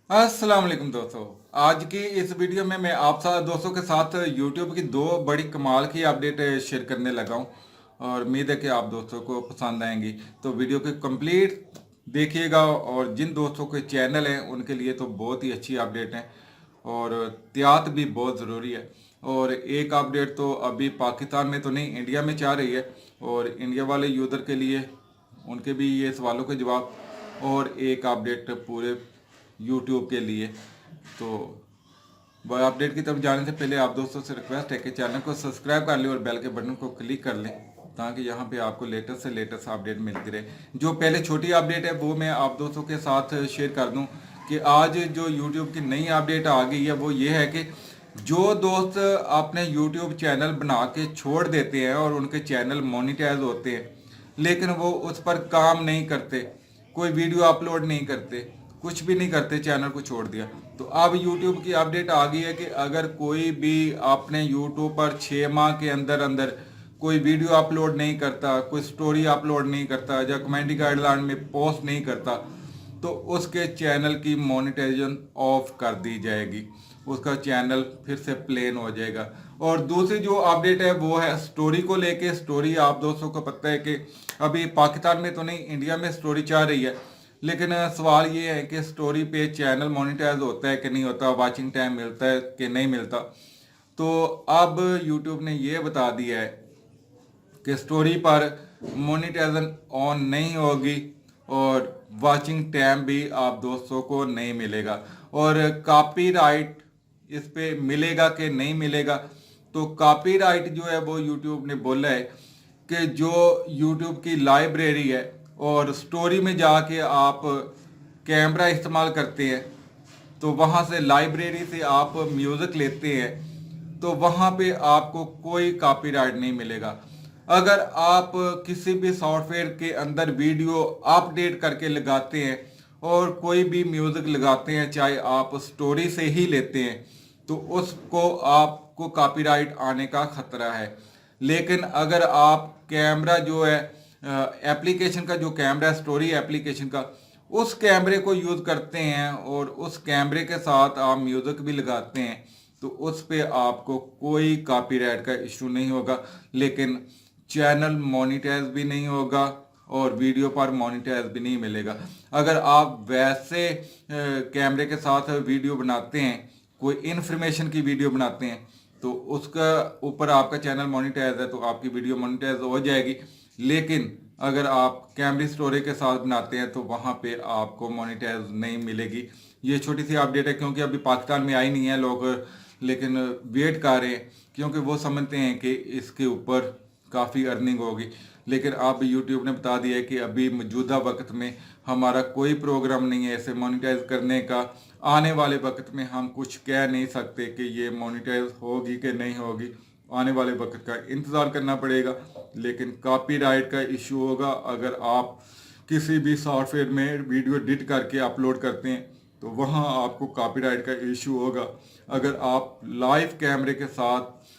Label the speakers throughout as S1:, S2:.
S1: अस्सलाम वालेकुम दोस्तों। आज की इस वीडियो में मैं आप दोस्तों के साथ YouTube की दो बड़ी कमाल की अपडेट शेयर करने लगा हूँ और उम्मीद है कि आप दोस्तों को पसंद आएंगी। तो वीडियो को कंप्लीट देखिएगा और जिन दोस्तों के चैनल हैं उनके लिए तो बहुत ही अच्छी अपडेट है और एहतियात भी बहुत ज़रूरी है। और एक अपडेट तो अभी पाकिस्तान में तो नहीं, इंडिया में चाह रही है और इंडिया वाले यूज़र के लिए उनके भी ये सवालों के जवाब, और एक अपडेट पूरे यूट्यूब के लिए। तो वह अपडेट की तरफ जाने से पहले आप दोस्तों से रिक्वेस्ट है कि चैनल को सब्सक्राइब कर लें और बेल के बटन को क्लिक कर लें ताकि यहाँ पे आपको लेटेस्ट से लेटेस्ट अपडेट मिलती रहे। जो पहले छोटी अपडेट है वो मैं आप दोस्तों के साथ शेयर कर दूँ कि आज जो यूट्यूब की नई अपडेट आ गई है वो ये है कि जो दोस्त अपने यूट्यूब चैनल बना के छोड़ देते हैं और उनके चैनल मोनिटाइज होते हैं लेकिन वो उस पर काम नहीं करते, कोई वीडियो अपलोड नहीं करते, कुछ भी नहीं करते, चैनल को छोड़ दिया, तो अब YouTube की अपडेट आ गई है कि अगर कोई भी अपने YouTube पर 6 माह के अंदर अंदर कोई वीडियो अपलोड नहीं करता, कोई स्टोरी अपलोड नहीं करता या कमेंट्री गाइडलाइन में पोस्ट नहीं करता तो उसके चैनल की मोनेटाइजेशन ऑफ कर दी जाएगी, उसका चैनल फिर से प्लेन हो जाएगा। और दूसरी जो अपडेट है वो है स्टोरी को लेके। स्टोरी आप दोस्तों को पता है कि अभी पाकिस्तान में तो नहीं, इंडिया में स्टोरी चाह रही है, लेकिन सवाल ये है कि स्टोरी पे चैनल मोनेटाइज होता है कि नहीं होता, वाचिंग टाइम मिलता है कि नहीं मिलता। तो अब यूट्यूब ने ये बता दिया है कि स्टोरी पर मोनेटाइजेशन ऑन नहीं होगी और वाचिंग टाइम भी आप दोस्तों को नहीं मिलेगा। और कॉपीराइट इस पे मिलेगा कि नहीं मिलेगा, तो कॉपीराइट जो है वो यूट्यूब ने बोला है कि जो यूट्यूब की लाइब्रेरी है और स्टोरी में जाके आप कैमरा इस्तेमाल करते हैं तो वहाँ से लाइब्रेरी से आप म्यूज़िक लेते हैं तो वहाँ पे आपको कोई कॉपीराइट नहीं मिलेगा। अगर आप किसी भी सॉफ्टवेयर के अंदर वीडियो अपडेट करके लगाते हैं और कोई भी म्यूज़िक लगाते हैं, चाहे आप स्टोरी से ही लेते हैं, तो उसको आपको कॉपीराइट आने का खतरा है। लेकिन अगर आप कैमरा जो है एप्लीकेशन का, जो कैमरा स्टोरी एप्लीकेशन का, उस कैमरे को यूज़ करते हैं और उस कैमरे के साथ आप म्यूज़िक भी लगाते हैं तो उस पे आपको कोई कॉपीराइट का इशू नहीं होगा, लेकिन चैनल मोनेटाइज भी नहीं होगा और वीडियो पर मोनेटाइज भी नहीं मिलेगा। अगर आप वैसे कैमरे के साथ वीडियो बनाते हैं, कोई इन्फॉर्मेशन की वीडियो बनाते हैं, तो उसका ऊपर आपका चैनल मोनेटाइज है तो आपकी वीडियो मोनेटाइज हो जाएगी। लेकिन अगर आप कैमरे स्टोरी के साथ बनाते हैं तो वहाँ पे आपको मोनेटाइज नहीं मिलेगी। ये छोटी सी अपडेट है क्योंकि अभी पाकिस्तान में आई नहीं है लोग, लेकिन वेट कर रहे हैं क्योंकि वो समझते हैं कि इसके ऊपर काफ़ी अर्निंग होगी। लेकिन अब यूट्यूब ने बता दिया है कि अभी मौजूदा वक्त में हमारा कोई प्रोग्राम नहीं है इसे मोनेटाइज करने का। आने वाले वक्त में हम कुछ कह नहीं सकते कि ये मोनेटाइज होगी कि नहीं होगी, आने वाले वक्त का इंतज़ार करना पड़ेगा। लेकिन कॉपीराइट का इशू होगा अगर आप किसी भी सॉफ्टवेयर में वीडियो एडिट करके अपलोड करते हैं तो वहाँ आपको कॉपीराइट का इशू होगा। अगर आप लाइव कैमरे के साथ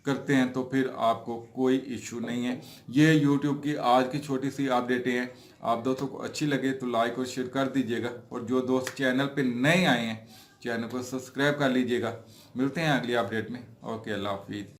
S1: करते हैं तो फिर आपको कोई इशू नहीं है। ये यूट्यूब की आज की छोटी सी अपडेटें हैं। आप दोस्तों को अच्छी लगे तो लाइक और शेयर कर दीजिएगा और जो दोस्त चैनल पे नए आए हैं चैनल को सब्सक्राइब कर लीजिएगा। मिलते हैं अगली अपडेट में। ओके, अल्लाह हाफिज़।